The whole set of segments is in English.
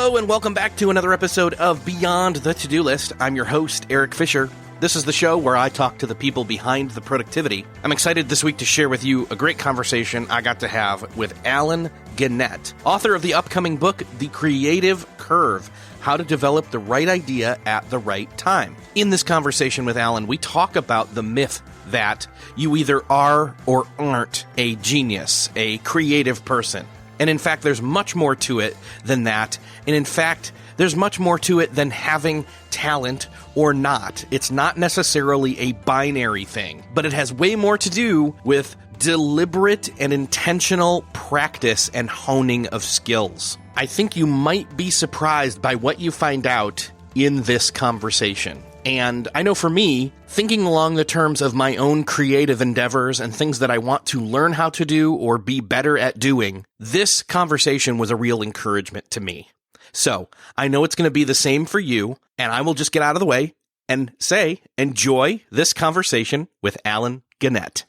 Hello and welcome back to another episode of Beyond the To-Do List. I'm your host, Eric Fisher. This is the show where I talk to the people behind the productivity. I'm excited this week to share with you a great conversation I got to have with Alan Gannett, author of the upcoming book, The Creative Curve, How to Develop the Right Idea at the Right Time. In this conversation with Alan, we talk about the myth that you either are or aren't a genius, a creative person. And in fact, there's much more to it than that. And in fact, there's much more to it than having talent or not. It's not necessarily a binary thing, but it has way more to do with deliberate and intentional practice and honing of skills. I think you might be surprised by what you find out in this conversation. And I know for me, thinking along the terms of my own creative endeavors and things that I want to learn how to do or be better at doing, this conversation was a real encouragement to me. So I know it's going to be the same for you, and I will just get out of the way and say, enjoy this conversation with Alan Gannett.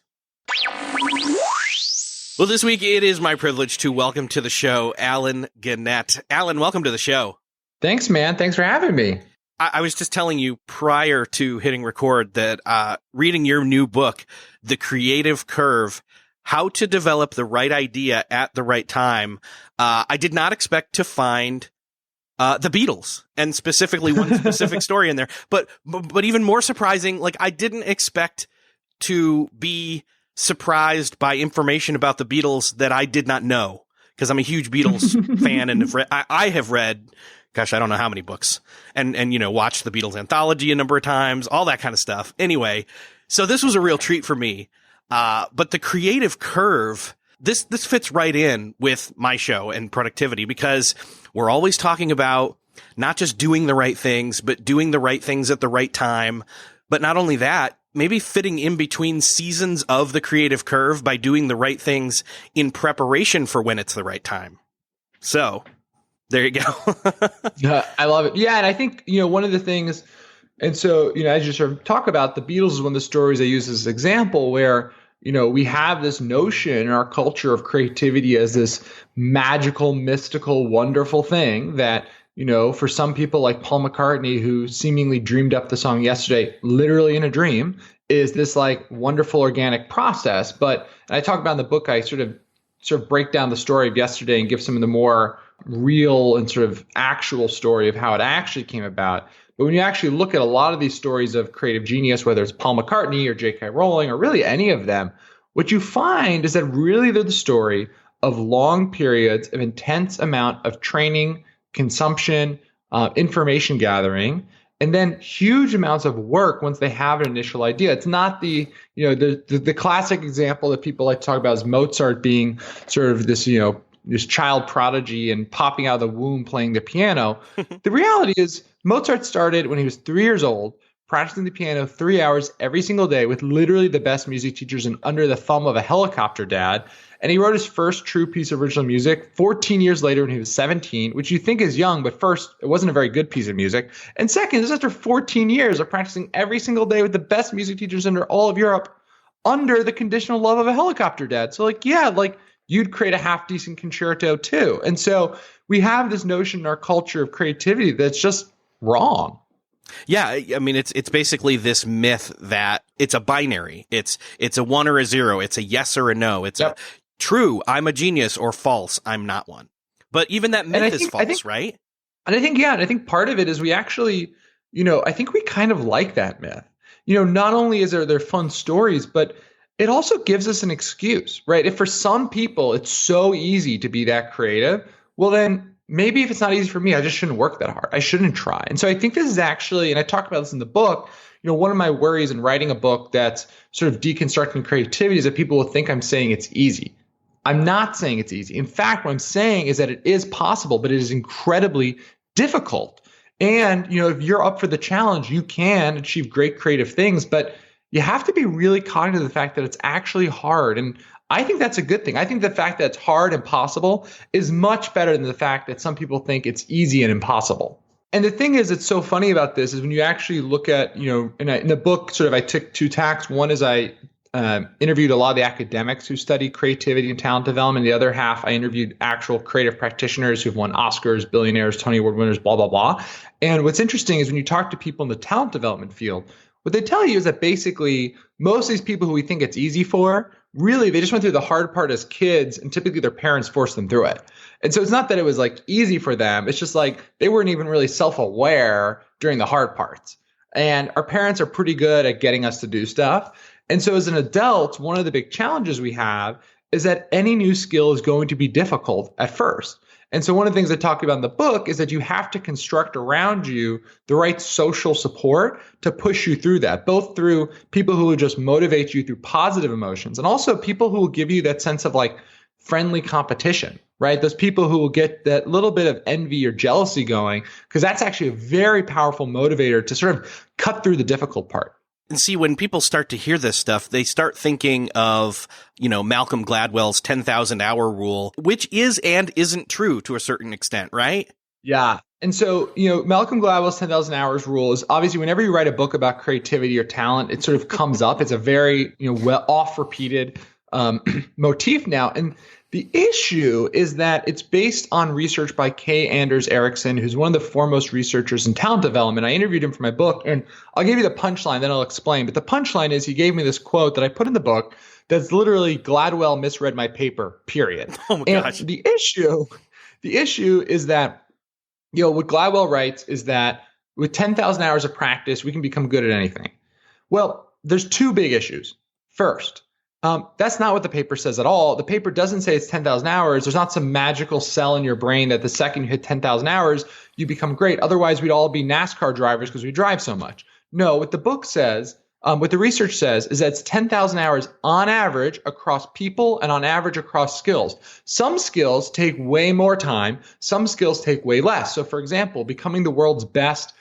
Well, this week it is my privilege to welcome to the show Alan Gannett. Alan, welcome to the show. Thanks, man. Thanks for having me. I was just telling you prior to hitting record that reading your new book, The Creative Curve, How to Develop the Right Idea at the Right Time, I did not expect to find the Beatles, and specifically one specific story in there. But even more surprising, like I didn't expect to be surprised by information about the Beatles that I did not know, because I'm a huge Beatles fan and I have read, gosh, I don't know how many books, and you know, watched the Beatles anthology a number of times, all that kind of stuff. Anyway, so this was a real treat for me. But the creative curve, this fits right in with my show and productivity, because we're always talking about not just doing the right things, but doing the right things at the right time. But not only that, maybe fitting in between seasons of the creative curve by doing the right things in preparation for when it's the right time. So there you go. I love it. Yeah. And I think, one of the things, and so, as you sort of talk about, the Beatles is one of the stories I use as an example where, we have this notion in our culture of creativity as this magical, mystical, wonderful thing that, for some people like Paul McCartney, who seemingly dreamed up the song yesterday, literally in a dream, is this like wonderful organic process. But and I talk about in the book, I sort of break down the story of yesterday and give some of the more real and sort of actual story of how it actually came about. But when you actually look at a lot of these stories of creative genius, whether it's Paul McCartney or J.K. Rowling or really any of them, what you find is that really they're the story of long periods of intense amount of training, consumption, information gathering, and then huge amounts of work once they have an initial idea. It's not the classic example that people like to talk about is Mozart being sort of this, this child prodigy and popping out of the womb playing the piano. The reality is Mozart started when he was 3 years old, practicing the piano 3 hours every single day with literally the best music teachers and under the thumb of a helicopter dad. And he wrote his first true piece of original music 14 years later when he was 17, which you think is young, but first, it wasn't a very good piece of music. And second, this is after 14 years of practicing every single day with the best music teachers under all of Europe under the conditional love of a helicopter dad. So you'd create a half decent concerto too. And so we have this notion in our culture of creativity that's just wrong. Yeah, I mean, it's basically this myth that it's a binary. It's a 1 or a 0. It's a yes or a no. It's a true, I'm a genius, or false, I'm not one. But even that myth is false, right? And I think part of it is we actually, I think we kind of like that myth. Not only is there fun stories, but it also gives us an excuse, right? If for some people it's so easy to be that creative, well then maybe if it's not easy for me, I just shouldn't work that hard. I shouldn't try. And so I think this is actually, and I talk about this in the book, one of my worries in writing a book that's sort of deconstructing creativity is that people will think I'm saying it's easy. I'm not saying it's easy. In fact, what I'm saying is that it is possible, but it is incredibly difficult. And, if you're up for the challenge, you can achieve great creative things, but you have to be really cognizant of the fact that it's actually hard. And I think that's a good thing. I think the fact that it's hard and possible is much better than the fact that some people think it's easy and impossible. And the thing is, it's so funny about this is when you actually look at, in the book, sort of I took two tacks. One is I interviewed a lot of the academics who study creativity and talent development. The other half, I interviewed actual creative practitioners who've won Oscars, billionaires, Tony Award winners, blah, blah, blah. And what's interesting is when you talk to people in the talent development field, what they tell you is that basically most of these people who we think it's easy for, really, they just went through the hard part as kids, and typically their parents forced them through it. And so it's not that it was like easy for them. It's just like they weren't even really self-aware during the hard parts. And our parents are pretty good at getting us to do stuff. And so as an adult, one of the big challenges we have is that any new skill is going to be difficult at first. And so one of the things I talk about in the book is that you have to construct around you the right social support to push you through that, both through people who will just motivate you through positive emotions and also people who will give you that sense of like friendly competition, right? Those people who will get that little bit of envy or jealousy going, because that's actually a very powerful motivator to sort of cut through the difficult part. And see, when people start to hear this stuff, they start thinking of, Malcolm Gladwell's 10,000 hour rule, which is and isn't true to a certain extent, right? Yeah. And so, Malcolm Gladwell's 10,000 hours rule is obviously whenever you write a book about creativity or talent, it sort of comes up. It's a very, well oft repeated motif now. And the issue is that it's based on research by K. Anders Ericsson, who's one of the foremost researchers in talent development. I interviewed him for my book, and I'll give you the punchline, then I'll explain. But the punchline is he gave me this quote that I put in the book that's literally Gladwell misread my paper, period. Oh my gosh. And the issue is that, what Gladwell writes is that with 10,000 hours of practice, we can become good at anything. Well, there's two big issues. First, that's not what the paper says at all. The paper doesn't say it's 10,000 hours. There's not some magical cell in your brain that the second you hit 10,000 hours, you become great. Otherwise, we'd all be NASCAR drivers because we drive so much. No, what the book says, what the research says is that it's 10,000 hours on average across people and on average across skills. Some skills take way more time. Some skills take way less. So, for example, becoming the world's best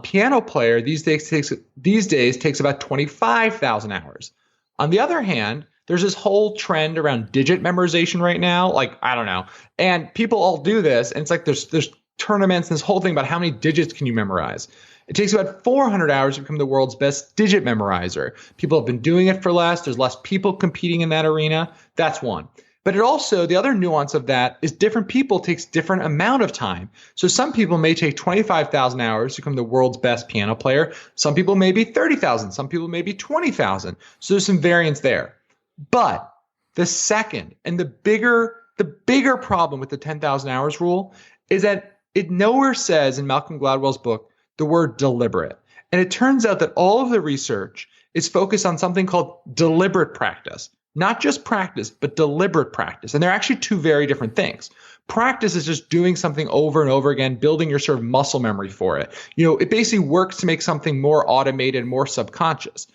piano player these days takes about 25,000 hours. On the other hand, there's this whole trend around digit memorization right now. Like, I don't know. And people all do this. And it's like there's tournaments and this whole thing about how many digits can you memorize. It takes about 400 hours to become the world's best digit memorizer. People have been doing it for less. There's less people competing in that arena. That's one. But it also, the other nuance of that is different people takes different amount of time. So some people may take 25,000 hours to become the world's best piano player. Some people may be 30,000. Some people may be 20,000. So there's some variance there. But the second and the bigger problem with the 10,000 hours rule is that it nowhere says in Malcolm Gladwell's book the word deliberate. And it turns out that all of the research is focused on something called deliberate practice. Not just practice, but deliberate practice. And they're actually two very different things. Practice is just doing something over and over again, building your sort of muscle memory for it. It basically works to make something more automated, more subconscious.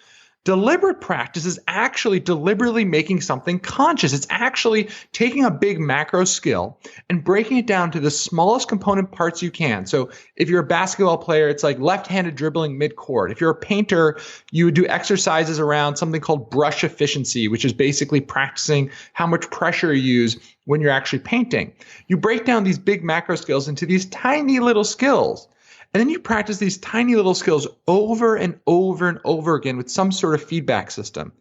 Deliberate practice is actually deliberately making something conscious. It's actually taking a big macro skill and breaking it down to the smallest component parts you can. So if you're a basketball player, it's like left-handed dribbling mid-court. If you're a painter, you would do exercises around something called brush efficiency, which is basically practicing how much pressure you use when you're actually painting. You break down these big macro skills into these tiny little skills. And then you practice these tiny little skills over and over and over again with some sort of feedback system.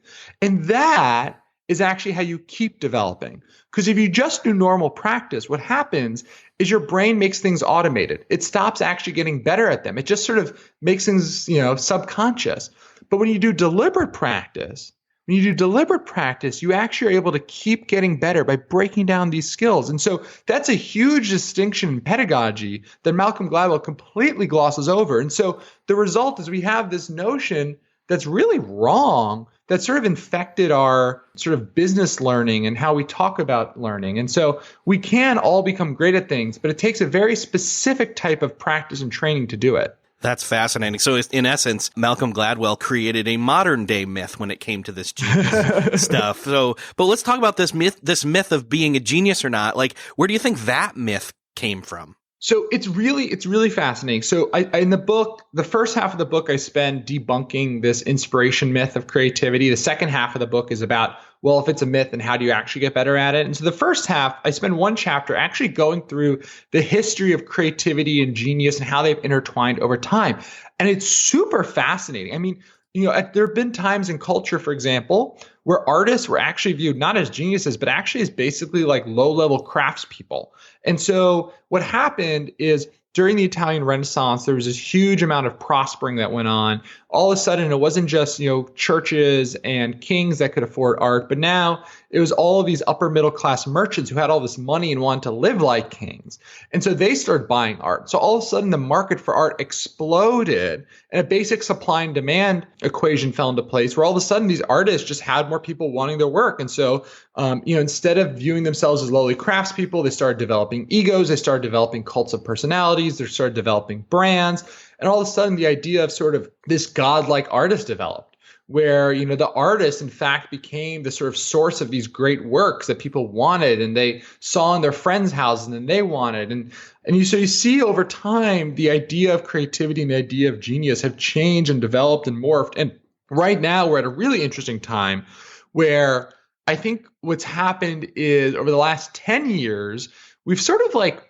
And that is actually how you keep developing. Because if you just do normal practice, what happens is your brain makes things automated. It stops actually getting better at them. It just sort of makes things, subconscious. But when you do deliberate practice, you actually are able to keep getting better by breaking down these skills. And so that's a huge distinction in pedagogy that Malcolm Gladwell completely glosses over. And so the result is we have this notion that's really wrong that sort of infected our sort of business learning and how we talk about learning. And so we can all become great at things, but it takes a very specific type of practice and training to do it. That's fascinating. So in essence, Malcolm Gladwell created a modern day myth when it came to this genius stuff. But let's talk about this myth of being a genius or not. Like, where do you think that myth came from? So it's really fascinating. So I in the book, the first half of the book, I spend debunking this inspiration myth of creativity. The second half of the book is about, well, if it's a myth, then how do you actually get better at it? And so the first half, I spend one chapter actually going through the history of creativity and genius and how they've intertwined over time. And it's super fascinating. I mean, there have been times in culture, for example, where artists were actually viewed not as geniuses, but actually as basically like low-level craftspeople. And so what happened is during the Italian Renaissance, there was this huge amount of prospering that went on. All of a sudden, it wasn't just, churches and kings that could afford art, but now it was all of these upper middle class merchants who had all this money and wanted to live like kings. And so they started buying art. So all of a sudden, the market for art exploded and a basic supply and demand equation fell into place where all of a sudden these artists just had more people wanting their work. And so, instead of viewing themselves as lowly craftspeople, they started developing egos. They started developing cults of personalities. They started developing brands. And all of a sudden, the idea of sort of this godlike artist developed, where, the artist, in fact, became the sort of source of these great works that people wanted and they saw in their friends' houses and they wanted. So you see over time, the idea of creativity and the idea of genius have changed and developed and morphed. And right now, we're at a really interesting time where I think what's happened is over the last 10 years, we've sort of like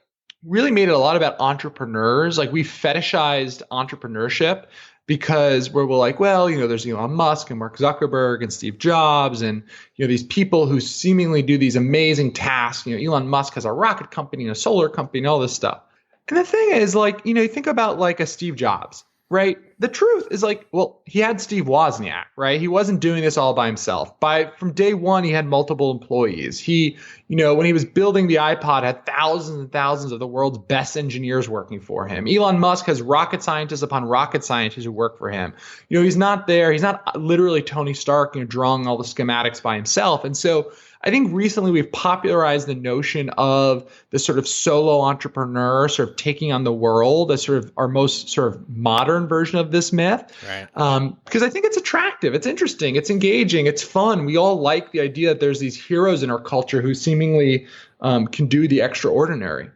really made it a lot about entrepreneurs. Like we fetishized entrepreneurship because we're like, well, there's Elon Musk and Mark Zuckerberg and Steve Jobs and, these people who seemingly do these amazing tasks. Elon Musk has a rocket company and a solar company and all this stuff. And the thing is like, you think about like a Steve Jobs, right? The truth is like, well, he had Steve Wozniak, right? He wasn't doing this all by himself. From day one, he had multiple employees. He, when he was building the iPod, had thousands and thousands of the world's best engineers working for him. Elon Musk has rocket scientists upon rocket scientists who work for him. He's not there. He's not literally Tony Stark, drawing all the schematics by himself. And so I think recently we've popularized the notion of the sort of solo entrepreneur sort of taking on the world as sort of our most sort of modern version of this myth. Right. Because I think it's attractive. It's interesting. It's engaging. It's fun. We all like the idea that there's these heroes in our culture who seemingly can do the extraordinary.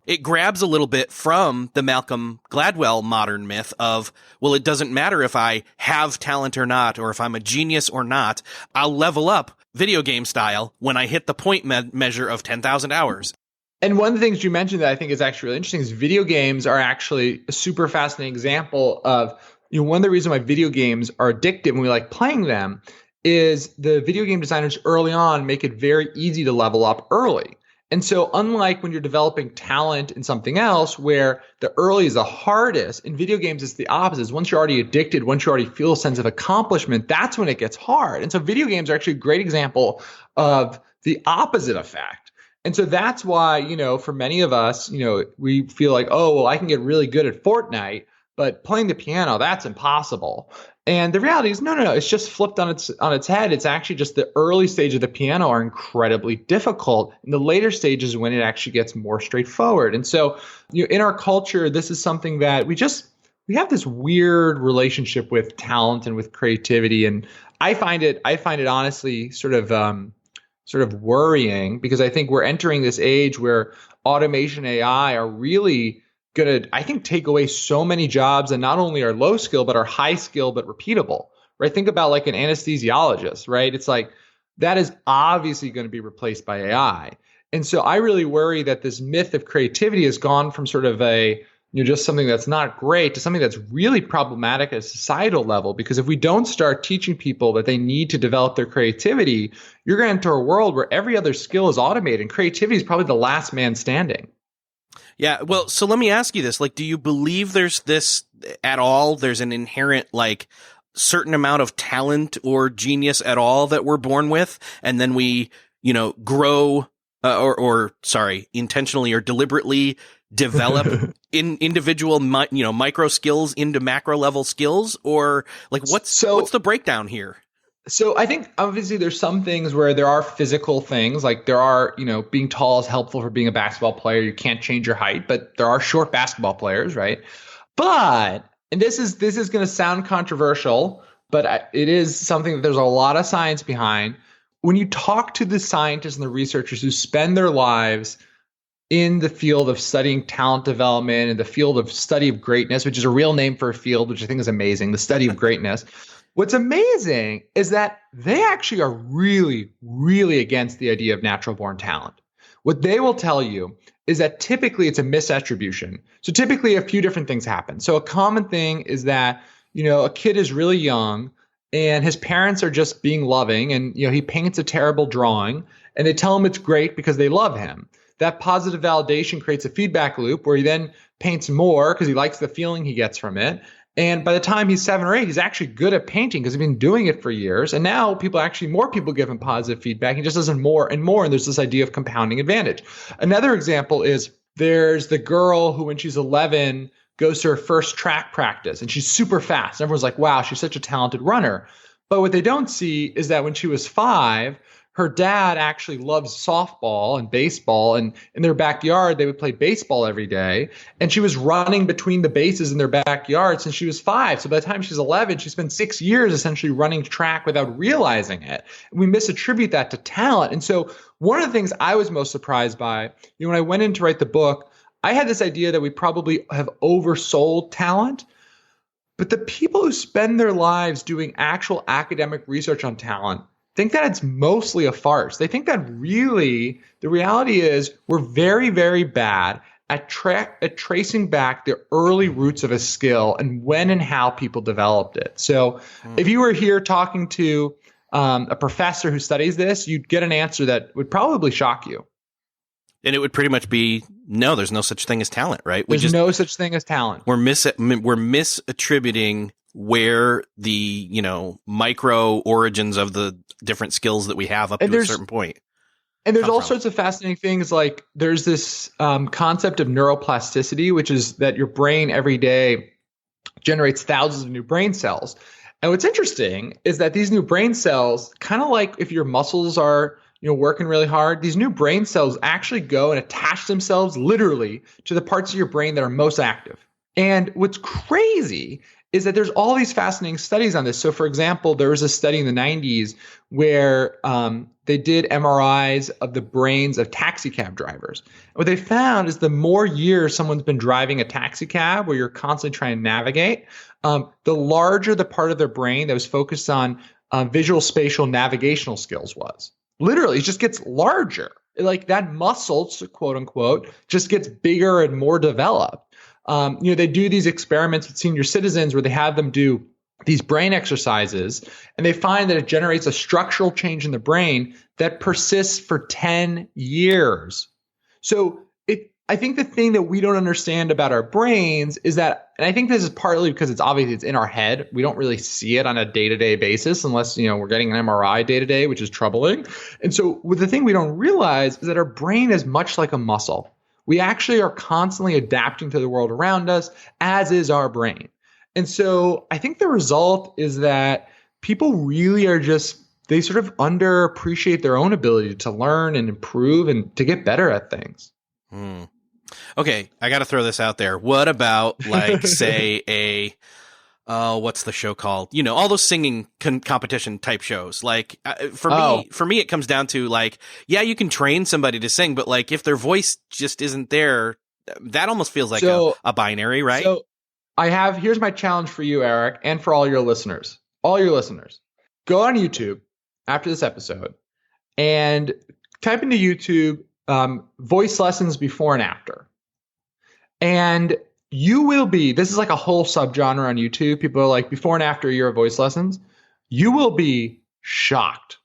It grabs a little bit from the Malcolm Gladwell modern myth of, well, it doesn't matter if I have talent or not, or if I'm a genius or not, I'll level up video game style when I hit the point measure of 10,000 hours. And one of the things you mentioned that I think is actually really interesting is video games are actually a super fascinating example of, one of the reasons why video games are addictive and we like playing them is the video game designers early on make it very easy to level up early. And so unlike when you're developing talent in something else where the early is the hardest, in video games it's the opposite. Once you're already addicted, once you already feel a sense of accomplishment, that's when it gets hard. And so video games are actually a great example of the opposite effect. And so that's why, for many of us, we feel like, oh, well, I can get really good at Fortnite, but playing the piano, that's impossible. And the reality is, no, it's just flipped on its head. It's actually just the early stage of the piano are incredibly difficult. And the later stages when it actually gets more straightforward. And so, in our culture, this is something that we have this weird relationship with talent and with creativity. And I find it honestly sort of worrying because I think we're entering this age where automation AI are really going to, I think, take away so many jobs and not only are low skill, but are high skill, but repeatable, right? Think about like an anesthesiologist, right? It's like that is obviously going to be replaced by AI. And so I really worry that this myth of creativity has gone from sort of a, just something that's not great to something that's really problematic at a societal level. Because if we don't start teaching people that they need to develop their creativity, you're going to enter a world where every other skill is automated and creativity is probably the last man standing. Yeah, well, so let me ask you this. Like, do you believe there's this at all? There's an inherent, like, certain amount of talent or genius at all that we're born with, and then we, grow, intentionally or deliberately develop in individual, micro skills into macro level skills? Or, like, what's the breakdown here? So I think obviously there's some things where there are physical things, like there are, being tall is helpful for being a basketball player. You can't change your height, but there are short basketball players, right? But, and this is going to sound controversial, but it is something that there's a lot of science behind. When you talk to the scientists and the researchers who spend their lives in the field of studying talent development and the field of study of greatness, which is a real name for a field, which I think is amazing, the study of greatness. What's amazing is that they actually are really, really against the idea of natural born talent. What they will tell you is that typically it's a misattribution. So typically a few different things happen. So a common thing is that, a kid is really young and his parents are just being loving, and he paints a terrible drawing, and they tell him it's great because they love him. That positive validation creates a feedback loop where he then paints more because he likes the feeling he gets from it. And by the time he's 7 or 8, he's actually good at painting because he's been doing it for years. And now more people give him positive feedback. He just does it more and more. And there's this idea of compounding advantage. Another example is there's the girl who, when she's 11, goes to her first track practice and she's super fast. Everyone's like, wow, she's such a talented runner. But what they don't see is that when she was 5, her dad actually loves softball and baseball, and in their backyard, they would play baseball every day. And she was running between the bases in their backyard since she was 5. So by the time she's 11, she spent 6 years essentially running track without realizing it. And we misattribute that to talent. And so one of the things I was most surprised by, when I went in to write the book, I had this idea that we probably have oversold talent. But the people who spend their lives doing actual academic research on talent think that it's mostly a farce. They think that really the reality is we're very, very bad at tracing back the early roots of a skill and when and how people developed it. So if you were here talking to a professor who studies this, you'd get an answer that would probably shock you. And it would pretty much be, no, there's no such thing as talent, right? There's no such thing as talent. We're misattributing where the, micro origins of the different skills that we have up to a certain point. And there's all sorts of fascinating things, like there's this concept of neuroplasticity, which is that your brain every day generates thousands of new brain cells. And what's interesting is that these new brain cells, kind of like if your muscles are working really hard, these new brain cells actually go and attach themselves literally to the parts of your brain that are most active. And what's crazy is that there's all these fascinating studies on this. So, for example, there was a study in the 90s where they did MRIs of the brains of taxi cab drivers. What they found is the more years someone's been driving a taxi cab where you're constantly trying to navigate, the larger the part of their brain that was focused on visual, spatial, navigational skills was. Literally, it just gets larger. Like that muscle, quote unquote, just gets bigger and more developed. They do these experiments with senior citizens where they have them do these brain exercises, and they find that it generates a structural change in the brain that persists for 10 years. So I think the thing that we don't understand about our brains is that, and I think this is partly because it's in our head. We don't really see it on a day-to-day basis unless, we're getting an MRI day-to-day, which is troubling. And so the thing we don't realize is that our brain is much like a muscle. We actually are constantly adapting to the world around us, as is our brain. And so I think the result is that people really are they sort of underappreciate their own ability to learn and improve and to get better at things. Okay, I got to throw this out there. What about, like, say, what's the show called? All those singing competition type shows. Like, for me, it comes down to, like, yeah, you can train somebody to sing, but, like, if their voice just isn't there, that almost feels like a binary, right? So here's my challenge for you, Eric, and for all your listeners. All your listeners, go on YouTube after this episode and type into YouTube voice lessons before and after. And you will be, this is like a whole subgenre on YouTube. People are like, before and after a year of voice lessons, you will be shocked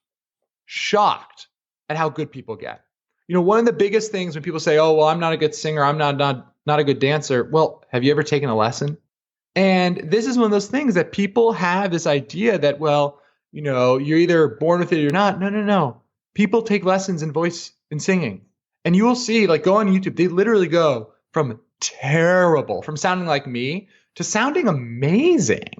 at how good people get. One of the biggest things when people say, oh, well, I'm not a good singer, I'm not a good dancer. Well, have you ever taken a lesson? And this is one of those things that people have this idea that, well, you're either born with it or you're not. No. People take lessons in voice and singing. And you will see, like, go on YouTube, they literally go from sounding like me to sounding amazing.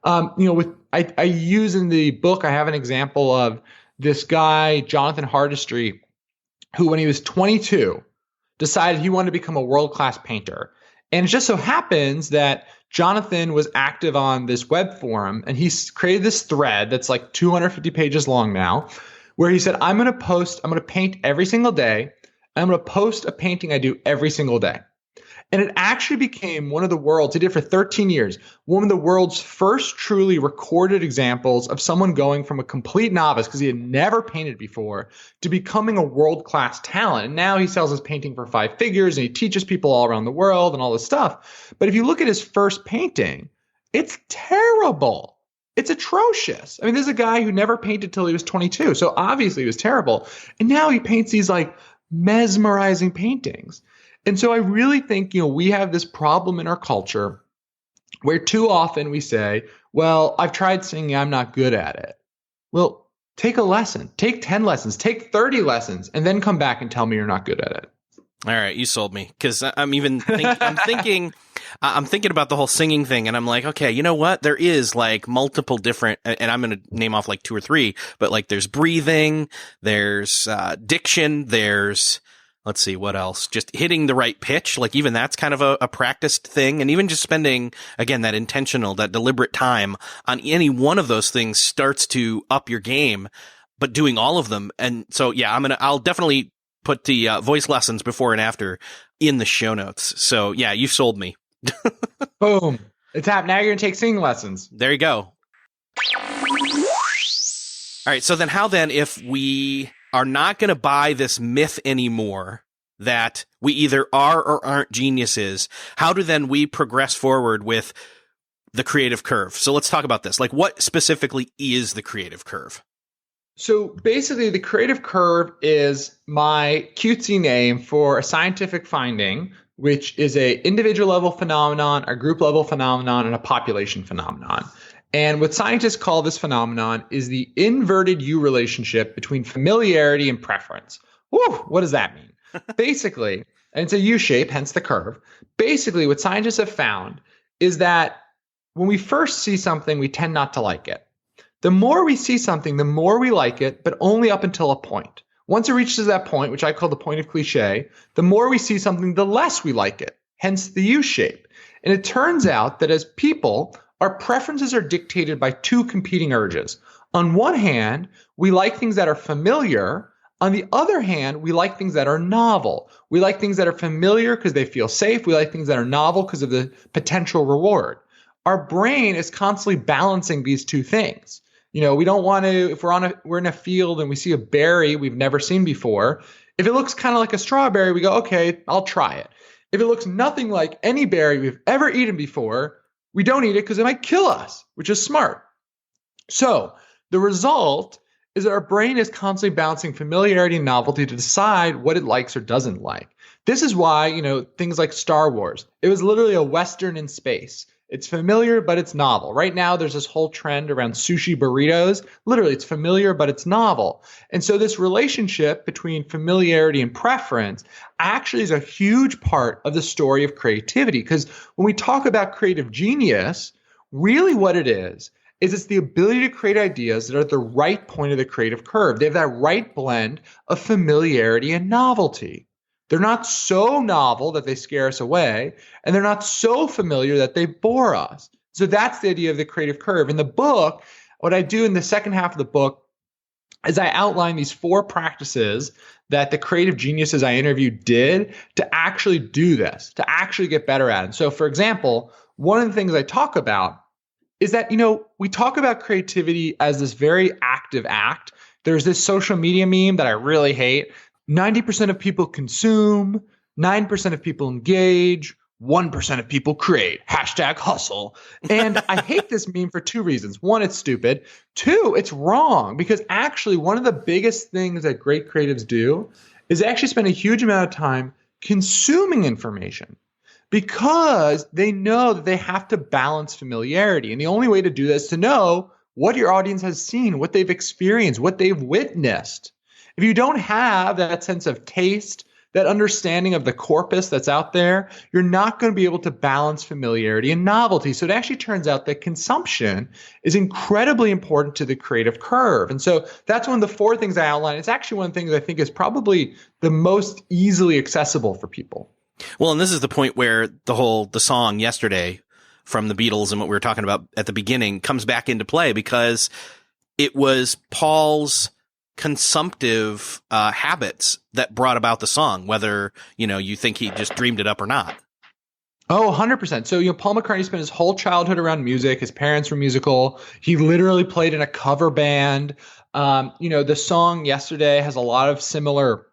I use in the book, I have an example of this guy, Jonathan Hardestry, who when he was 22, decided he wanted to become a world-class painter. And it just so happens that Jonathan was active on this web forum, and he created this thread that's like 250 pages long now, where he said, I'm going to paint every single day. I'm going to post a painting I do every single day. And it actually became one of the world's, he did for 13 years, one of the world's first truly recorded examples of someone going from a complete novice, because he had never painted before, to becoming a world-class talent. And now he sells his painting for 5 figures, and he teaches people all around the world and all this stuff. But if you look at his first painting, it's terrible. It's atrocious. I mean, there's a guy who never painted till he was 22. So obviously he was terrible. And now he paints these like mesmerizing paintings. And so I really think, we have this problem in our culture where too often we say, well, I've tried singing, I'm not good at it. Well, take a lesson, take 10 lessons, take 30 lessons, and then come back and tell me you're not good at it. All right, you sold me, because I'm thinking about the whole singing thing, and I'm like, okay, you know what? There is like multiple different, and I'm going to name off like 2 or 3, but like there's breathing, there's diction, there's, let's see, what else? Just hitting the right pitch. Like even that's kind of a practiced thing. And even just spending, again, that intentional, that deliberate time on any one of those things starts to up your game, but doing all of them. And so, yeah, I'll definitely put the voice lessons before and after in the show notes. So yeah, you sold me. Boom. It's happened. Now you're going to take singing lessons. There you go. All right. So then if we are not going to buy this myth anymore that we either are or aren't geniuses, how do then we progress forward with the creative curve? So let's talk about this. Like, what specifically is the creative curve? So basically, the creative curve is my cutesy name for a scientific finding, which is a individual level phenomenon, a group level phenomenon, and a population phenomenon. And what scientists call this phenomenon is the inverted U relationship between familiarity and preference. Whew, what does that mean? Basically, and it's a U shape, hence the curve. Basically, what scientists have found is that when we first see something, we tend not to like it. The more we see something, the more we like it, but only up until a point. Once it reaches that point, which I call the point of cliche, the more we see something, the less we like it, hence the U shape. And it turns out that as people, our preferences are dictated by 2 competing urges. On one hand, we like things that are familiar. On the other hand, we like things that are novel. We like things that are familiar because they feel safe. We like things that are novel because of the potential reward. Our brain is constantly balancing these 2 things. We don't want to, if we're in a field and we see a berry we've never seen before, if it looks kind of like a strawberry, we go, okay, I'll try it. If it looks nothing like any berry we've ever eaten before, we don't eat it because it might kill us, which is smart. So the result is that our brain is constantly balancing familiarity and novelty to decide what it likes or doesn't like. This is why, things like Star Wars, it was literally a Western in space. It's familiar, but it's novel. Right now, there's this whole trend around sushi burritos. Literally, it's familiar, but it's novel. And so this relationship between familiarity and preference actually is a huge part of the story of creativity. Because when we talk about creative genius, really what it is it's the ability to create ideas that are at the right point of the creative curve. They have that right blend of familiarity and novelty. They're not so novel that they scare us away, and they're not so familiar that they bore us. So that's the idea of the creative curve. In the book, what I do in the second half of the book is I outline these 4 practices that the creative geniuses I interviewed did to actually do this, to actually get better at it. And so, for example, one of the things I talk about is that, we talk about creativity as this very active act. There's this social media meme that I really hate. 90% of people consume, 9% of people engage, 1% of people create, #hustle. And I hate this meme for 2 reasons. 1, it's stupid. 2, it's wrong, because actually one of the biggest things that great creatives do is they actually spend a huge amount of time consuming information because they know that they have to balance familiarity. And the only way to do this is to know what your audience has seen, what they've experienced, what they've witnessed. If you don't have that sense of taste, that understanding of the corpus that's out there, you're not going to be able to balance familiarity and novelty. So it actually turns out that consumption is incredibly important to the creative curve. And so that's one of the 4 things I outlined. It's actually one of the things I think is probably the most easily accessible for people. Well, and this is the point where the song Yesterday from the Beatles and what we were talking about at the beginning comes back into play, because it was Paul's consumptive habits that brought about the song, whether, you think he just dreamed it up or not. Oh, 100%. So, Paul McCartney spent his whole childhood around music. His parents were musical. He literally played in a cover band. The song Yesterday has a lot of similar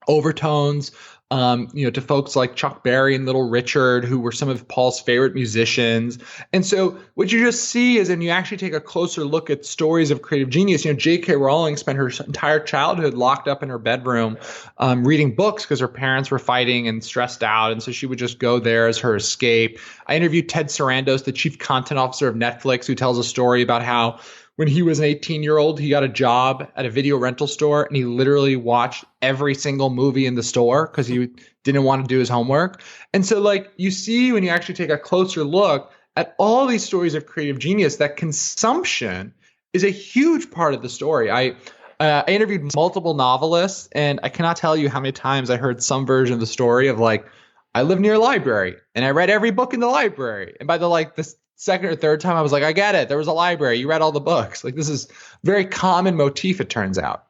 overtones. to folks like Chuck Berry and Little Richard, who were some of Paul's favorite musicians. And so what you just see is, and you actually take a closer look at stories of creative genius, J.K. Rowling spent her entire childhood locked up in her bedroom reading books because her parents were fighting and stressed out. And so she would just go there as her escape. I interviewed Ted Sarandos, the chief content officer of Netflix, who tells a story about how when he was an 18-year-old, he got a job at a video rental store and he literally watched every single movie in the store because he didn't want to do his homework. And so you see when you actually take a closer look at all these stories of creative genius, that consumption is a huge part of the story. I interviewed multiple novelists, and I cannot tell you how many times I heard some version of the story of I live near a library and I read every book in the library. And by the second or third time, I was like, I get it. There was a library. You read all the books. This is a very common motif, it turns out.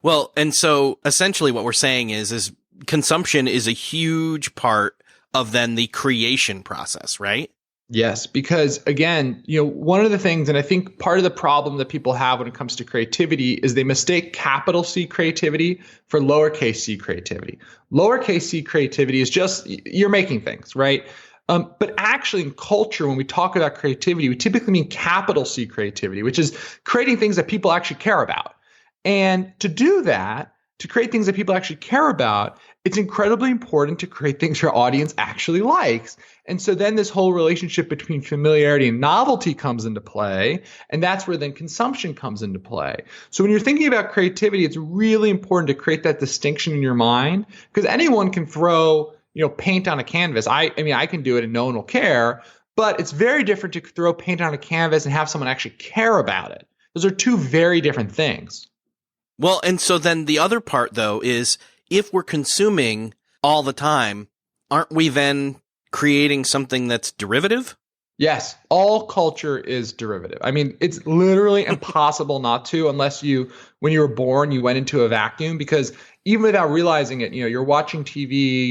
Well, and so essentially what we're saying is consumption is a huge part of then the creation process, right? Yes, because again, one of the things, and I think part of the problem that people have when it comes to creativity is they mistake capital C creativity for lowercase c creativity. Lowercase c creativity is just, you're making things, right? But actually in culture, when we talk about creativity, we typically mean capital C creativity, which is creating things that people actually care about. And to do that, to create things that people actually care about, it's incredibly important to create things your audience actually likes. And so then this whole relationship between familiarity and novelty comes into play. And that's where then consumption comes into play. So when you're thinking about creativity, it's really important to create that distinction in your mind, because anyone can throw paint on a canvas. I can do it and no one will care, but it's very different to throw paint on a canvas and have someone actually care about it. Those are two very different things. Well, and so then the other part, though, is if we're consuming all the time, aren't we then creating something that's derivative? Yes, all culture is derivative. It's literally impossible not to, unless when you were born, you went into a vacuum, because even without realizing it, you're watching TV,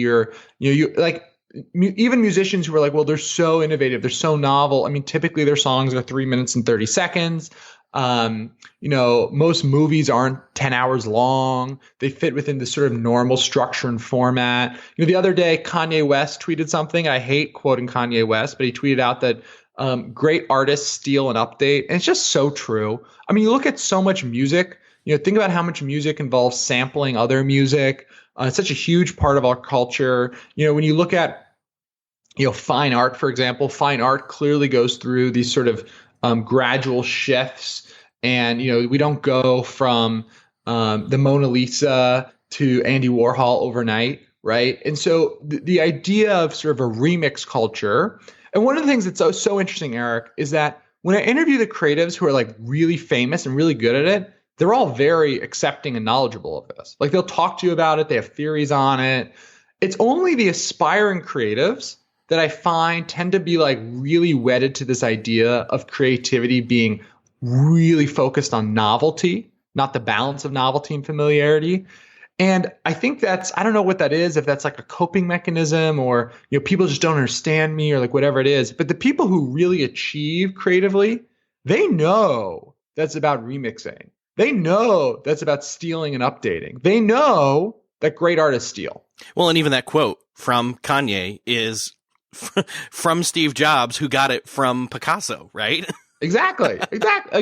even musicians who are well, they're so innovative, they're so novel. Typically their songs are 3 minutes and 30 seconds. Most movies aren't 10 hours long. They fit within this sort of normal structure and format. The other day, Kanye West tweeted something. I hate quoting Kanye West, but he tweeted out that great artists steal and update. And it's just so true. You look at so much music, think about how much music involves sampling other music. It's such a huge part of our culture. When you look at, fine art, for example, fine art clearly goes through these sort of gradual shifts. And, we don't go from the Mona Lisa to Andy Warhol overnight, right? And so the idea of sort of a remix culture, and one of the things that's so interesting, Eric, is that when I interview the creatives who are really famous and really good at it, they're all very accepting and knowledgeable of this. They'll talk to you about it. They have theories on it. It's only the aspiring creatives that I find tend to be really wedded to this idea of creativity being really focused on novelty, not the balance of novelty and familiarity. And I think I don't know what that is, if that's a coping mechanism or, people just don't understand me or whatever it is. But the people who really achieve creatively, they know that's about remixing. They know that's about stealing and updating. They know that great artists steal. Well, and even that quote from Kanye is from Steve Jobs, who got it from Picasso, right? Exactly.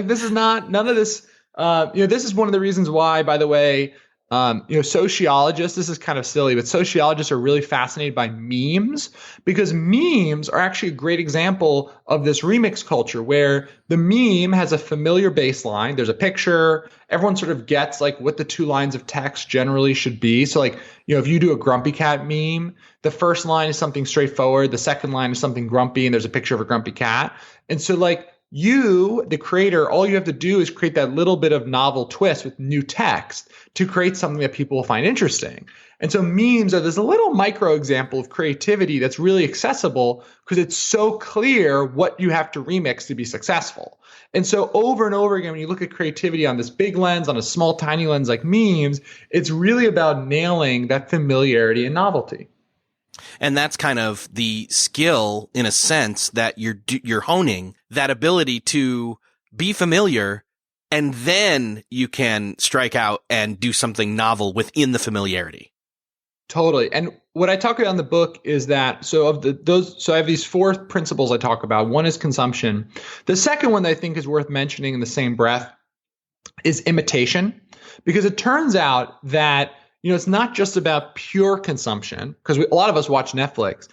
This is none of this. This is one of the reasons why, by the way, sociologists, this is kind of silly, but sociologists are really fascinated by memes, because memes are actually a great example of this remix culture where the meme has a familiar baseline. There's a picture. Everyone sort of gets what the two lines of text generally should be. So if you do a grumpy cat meme, the first line is something straightforward. The second line is something grumpy and there's a picture of a grumpy cat. And so you, the creator, all you have to do is create that little bit of novel twist with new text to create something that people will find interesting. And so memes are this little micro example of creativity that's really accessible because it's so clear what you have to remix to be successful. And so over and over again, when you look at creativity on this big lens, on a small, tiny lens like memes, it's really about nailing that familiarity and novelty. And that's kind of the skill, in a sense, that you're honing, that ability to be familiar, and then you can strike out and do something novel within the familiarity. Totally. And what I talk about in the book is that so I have these four principles I talk about. One is consumption. The second one that I think is worth mentioning in the same breath is imitation, because it turns out that it's not just about pure consumption, because a lot of us watch Netflix,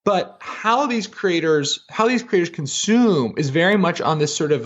but how these creators consume is very much on this sort of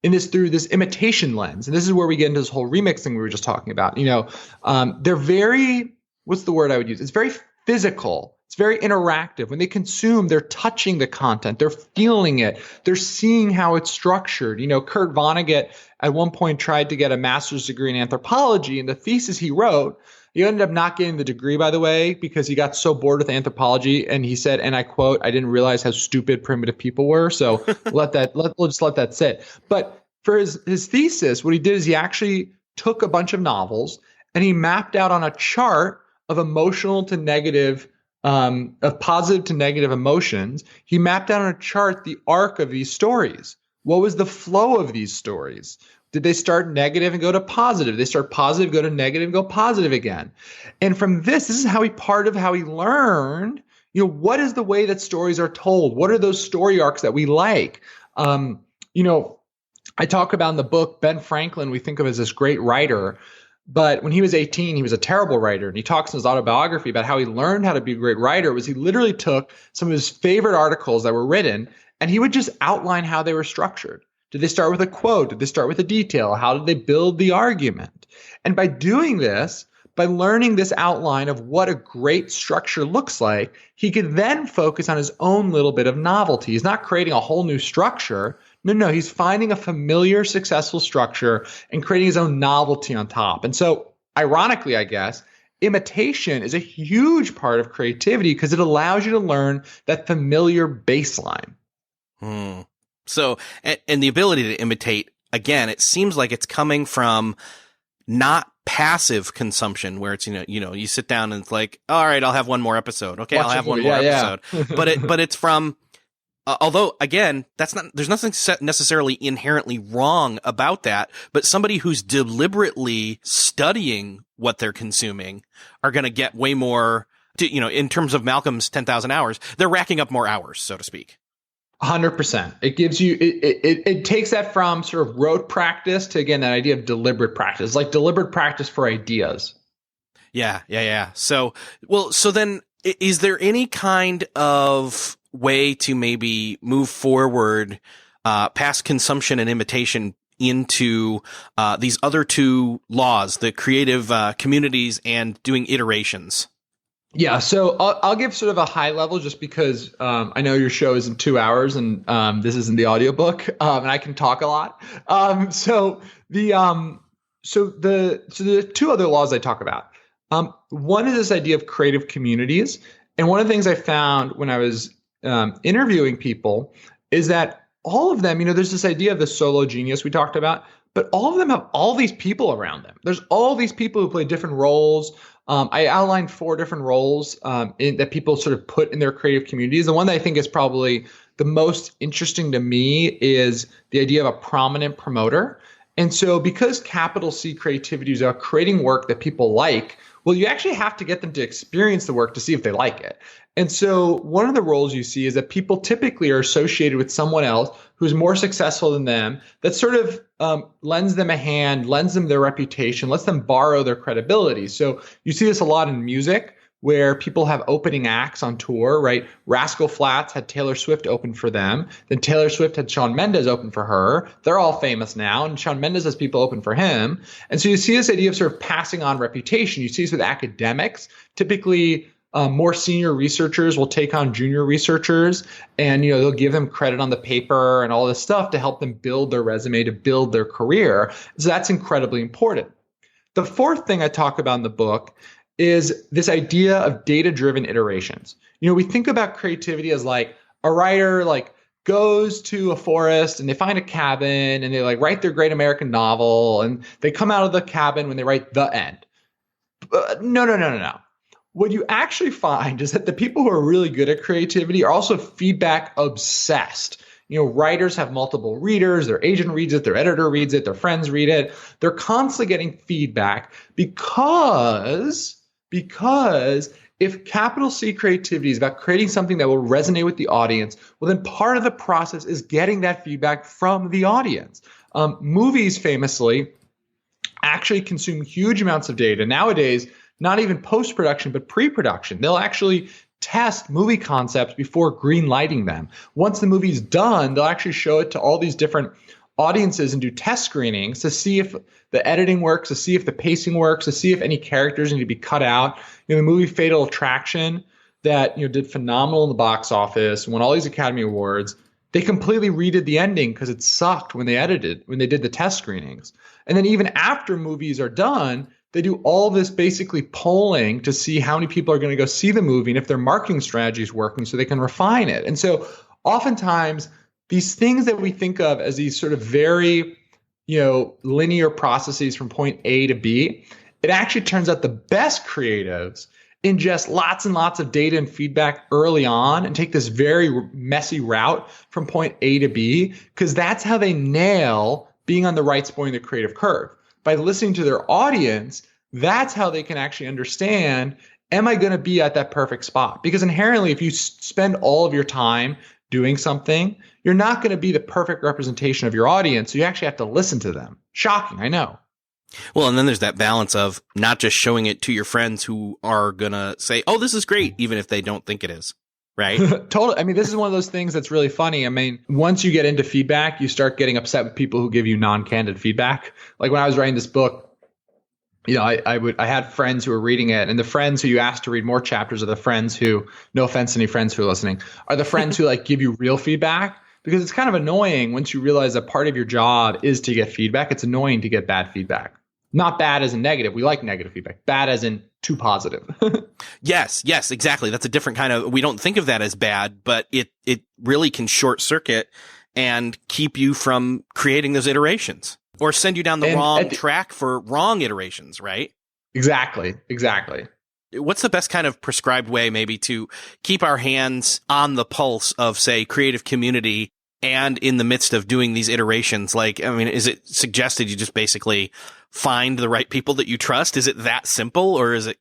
through this imitation lens. And this is where we get into this whole remix thing we were just talking about. They're very, what's the word I would use? It's very physical. It's very interactive. When they consume, they're touching the content. They're feeling it. They're seeing how it's structured. Kurt Vonnegut at one point tried to get a master's degree in anthropology, and the thesis he wrote, he ended up not getting the degree, by the way, because he got so bored with anthropology. And he said, and I quote, "I didn't realize how stupid primitive people were." So we'll just let that sit. But for his thesis, what he did is he actually took a bunch of novels and he mapped out on a chart of emotional to negative, of positive to negative emotions. He mapped out on a chart the arc of these stories. What was the flow of these stories? Did they start negative and go to positive? Did they start positive, go to negative, and go positive again? And from this is how part of how he learned, what is the way that stories are told? What are those story arcs that we like? I talk about in the book, Ben Franklin, we think of as this great writer, but when he was 18, he was a terrible writer. And he talks in his autobiography about how he learned how to be a great writer was he literally took some of his favorite articles that were written and he would just outline how they were structured. Did they start with a quote? Did they start with a detail? How did they build the argument? And by doing this, by learning this outline of what a great structure looks like, he could then focus on his own little bit of novelty. He's not creating a whole new structure. No, he's finding a familiar, successful structure and creating his own novelty on top. And so, ironically, I guess, imitation is a huge part of creativity because it allows you to learn that familiar baseline. So, and the ability to imitate, again, it seems like it's coming from not passive consumption where it's, you sit down and it's like, all right, I'll have one more episode. Okay, I'll have one more episode. But it's from, although again, there's nothing necessarily inherently wrong about that, but somebody who's deliberately studying what they're consuming are going to get way more, in terms of Malcolm's 10,000 hours, they're racking up more hours, so to speak. 100%. It gives you, it takes that from sort of rote practice to, again, that idea of deliberate practice, like deliberate practice for ideas. Yeah. So then is there any kind of way to maybe move forward past consumption and imitation into these other two laws, the creative communities and doing iterations? Yeah, so I'll give sort of a high level just because I know your show is in 2 hours and this isn't the audiobook and I can talk a lot. So the two other laws I talk about. One is this idea of creative communities. And one of the things I found when I was interviewing people is that all of them, there's this idea of the solo genius we talked about, but all of them have all these people around them. There's all these people who play different roles. I outlined 4 different roles that people sort of put in their creative communities. The one that I think is probably the most interesting to me is the idea of a prominent promoter. And so because capital C creativity is about creating work that people like, well, you actually have to get them to experience the work to see if they like it. And so one of the roles you see is that people typically are associated with someone else who's more successful than them, that sort of lends them a hand, lends them their reputation, lets them borrow their credibility. So you see this a lot in music where people have opening acts on tour, right? Rascal Flatts had Taylor Swift open for them. Then Taylor Swift had Shawn Mendes open for her. They're all famous now, and Shawn Mendes has people open for him. And so you see this idea of sort of passing on reputation. You see this with academics. Typically, more senior researchers will take on junior researchers and, they'll give them credit on the paper and all this stuff to help them build their resume, to build their career. So that's incredibly important. The fourth thing I talk about in the book is this idea of data-driven iterations. We think about creativity as like a writer goes to a forest and they find a cabin and they write their great American novel and they come out of the cabin when they write the end. No. What you actually find is that the people who are really good at creativity are also feedback obsessed. Writers have multiple readers, their agent reads it, their editor reads it, their friends read it. They're constantly getting feedback because Because if capital C creativity is about creating something that will resonate with the audience, well, then part of the process is getting that feedback from the audience. Movies famously actually consume huge amounts of data. Nowadays, not even post-production, but pre-production. They'll actually test movie concepts before green lighting them. Once the movie's done, they'll actually show it to all these different audiences and do test screenings to see if the editing works, to see if the pacing works, to see if any characters need to be cut out. The movie Fatal Attraction that did phenomenal in the box office, won all these Academy Awards. They completely redid the ending because it sucked when they did the test screenings. And then even after movies are done, they do all this basically polling to see how many people are going to go see the movie and if their marketing strategy is working so they can refine it. And so oftentimes these things that we think of as these sort of very, linear processes from point A to B, it actually turns out the best creatives ingest lots and lots of data and feedback early on and take this very messy route from point A to B, because that's how they nail being on the right point of the creative curve. By listening to their audience, that's how they can actually understand, am I going to be at that perfect spot? Because inherently, if you spend all of your time doing something, you're not going to be the perfect representation of your audience. So you actually have to listen to them. Shocking, I know. Well, and then there's that balance of not just showing it to your friends who are going to say, oh, this is great, even if they don't think it is. Right? Totally. I mean, this is one of those things that's really funny. I mean, once you get into feedback, you start getting upset with people who give you non-candid feedback. Like when I was writing this book, I had friends who were reading it, and the friends who you ask to read more chapters are the friends who, no offense to any friends who are listening, are the friends who give you real feedback, because it's kind of annoying once you realize that part of your job is to get feedback. It's annoying to get bad feedback. Not bad as in negative. We like negative feedback. Bad as in too positive. Yes, exactly. That's a different kind of, we don't think of that as bad, but it really can short circuit and keep you from creating those iterations or send you down the wrong track for wrong iterations, right? Exactly. What's the best kind of prescribed way maybe to keep our hands on the pulse of, say, creative community and in the midst of doing these iterations? Is it suggested you just basically find the right people that you trust? Is it that simple, or is it,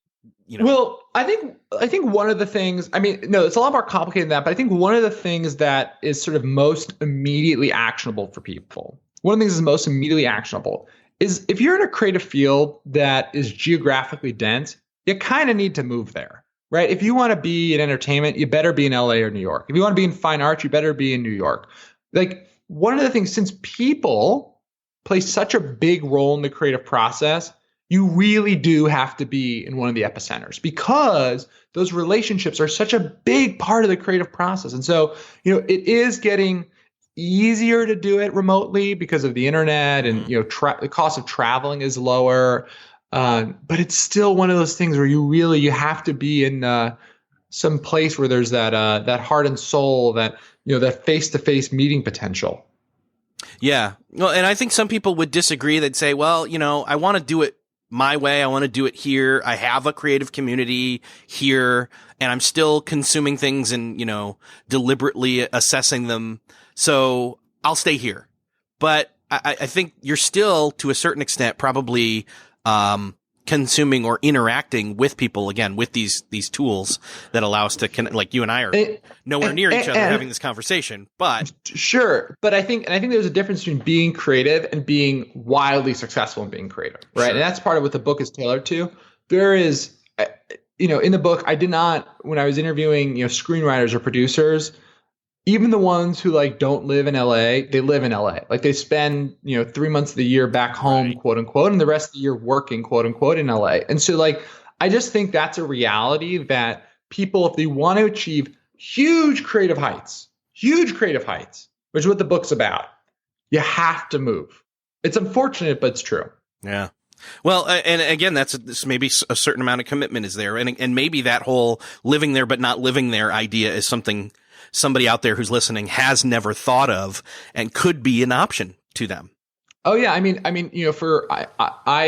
Well, I think one of the things, no, it's a lot more complicated than that, but I think one of the things that is sort of most immediately actionable for people, one of the things that's most immediately actionable is if you're in a creative field that is geographically dense, you kind of need to move there, right? If you want to be in entertainment, you better be in LA or New York. If you want to be in fine art, you better be in New York. One of the things, since people play such a big role in the creative process, you really do have to be in one of the epicenters, because those relationships are such a big part of the creative process. And so, it is getting easier to do it remotely because of the internet, and, the cost of traveling is lower. But it's still one of those things where you have to be in some place where there's that heart and soul, that face-to-face meeting potential. Yeah. Well, and I think some people would disagree. They'd say, well, I want to do it my way. I want to do it here. I have a creative community here, and I'm still consuming things and, deliberately assessing them. So I'll stay here. But I think you're still, to a certain extent, probably consuming or interacting with people, again, with these tools that allow us to connect. Like you and I are nowhere near each other having this conversation, but sure. But I think there's a difference between being creative and being wildly successful in being creative, right? Sure. And that's part of what the book is tailored to. There is, in the book, I did not, when I was interviewing, screenwriters or producers, even the ones who don't live in LA, they live in LA. They spend, 3 months of the year back home, right, quote unquote, and the rest of the year working, quote unquote, in LA. And so I just think that's a reality that people, if they want to achieve huge creative heights, which is what the book's about, you have to move. It's unfortunate, but it's true. Yeah. Well, and again, that's maybe a certain amount of commitment is there. And maybe that whole living there, but not living there idea is something somebody out there who's listening has never thought of and could be an option to them. Oh yeah. I mean, I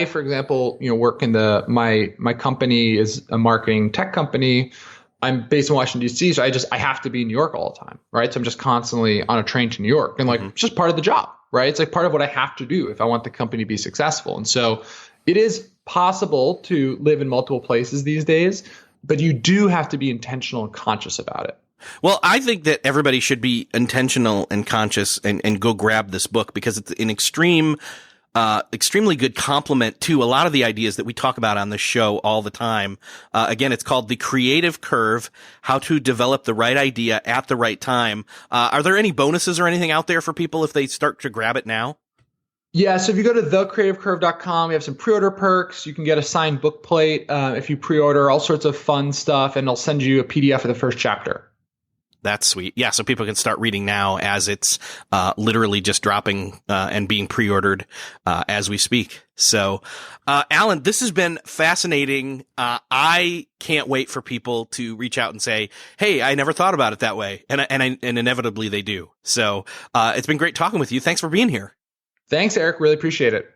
for example, work in my company is a marketing tech company. I'm based in Washington, D.C., so I have to be in New York all the time, right? So I'm just constantly on a train to New York, and it's just part of the job, right? It's part of what I have to do if I want the company to be successful. And so it is possible to live in multiple places these days, but you do have to be intentional and conscious about it. Well, I think that everybody should be intentional and conscious and go grab this book because it's an extremely good complement to a lot of the ideas that we talk about on this show all the time. Again, it's called The Creative Curve, How to Develop the Right Idea at the Right Time. Are there any bonuses or anything out there for people if they start to grab it now? Yeah, so if you go to thecreativecurve.com, we have some pre-order perks. You can get a signed book plate if you pre-order, all sorts of fun stuff, and they'll send you a PDF of the first chapter. That's sweet. Yeah, so people can start reading now as it's literally just dropping and being pre-ordered as we speak. So, Alan, this has been fascinating. I can't wait for people to reach out and say, "Hey, I never thought about it that way," and inevitably they do. So, it's been great talking with you. Thanks for being here. Thanks, Eric. Really appreciate it.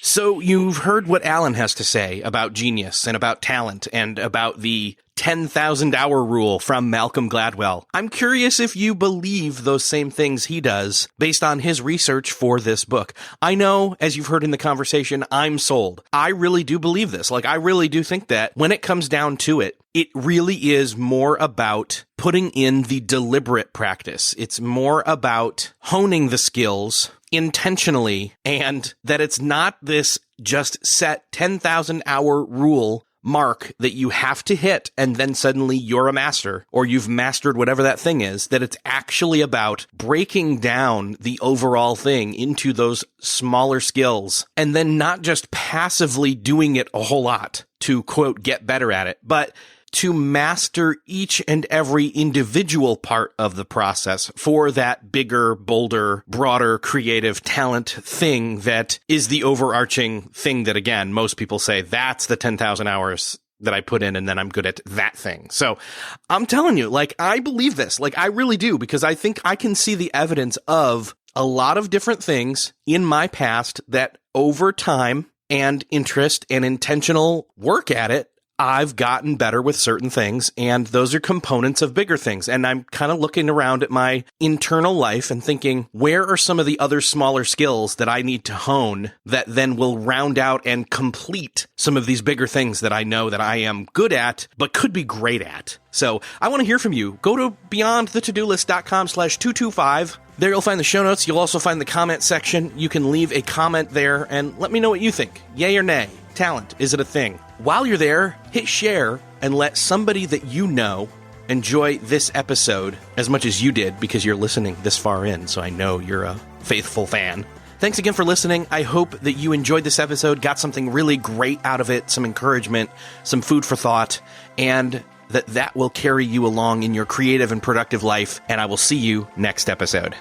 So you've heard what Alan has to say about genius and about talent and about the 10,000 hour rule from Malcolm Gladwell. I'm curious if you believe those same things he does based on his research for this book. I know, as you've heard in the conversation, I'm sold. I really do believe this. Like, I really do think that when it comes down to it, it really is more about putting in the deliberate practice. It's more about honing the skills intentionally, and that it's not this just set 10,000 hour rule mark that you have to hit and then suddenly you're a master or you've mastered whatever that thing is, that it's actually about breaking down the overall thing into those smaller skills and then not just passively doing it a whole lot to, quote, get better at it, but to master each and every individual part of the process for that bigger, bolder, broader, creative talent thing that is the overarching thing that, again, most people say that's the 10,000 hours that I put in and then I'm good at that thing. So I'm telling you, like, I believe this, like, I really do, because I think I can see the evidence of a lot of different things in my past that over time and interest and intentional work at it, I've gotten better with certain things, and those are components of bigger things. And I'm kind of looking around at my internal life and thinking, where are some of the other smaller skills that I need to hone that then will round out and complete some of these bigger things that I know that I am good at, but could be great at. So I want to hear from you. Go to beyondthetodolist.com/225. There you'll find the show notes. You'll also find the comment section. You can leave a comment there and let me know what you think. Yay or nay? Talent, is it a thing? While you're there, hit share and let somebody that you know enjoy this episode as much as you did, because you're listening this far in, so I know you're a faithful fan. Thanks again for listening. I hope that you enjoyed this episode, got something really great out of it, some encouragement, some food for thought, and that will carry you along in your creative and productive life, and I will see you next episode.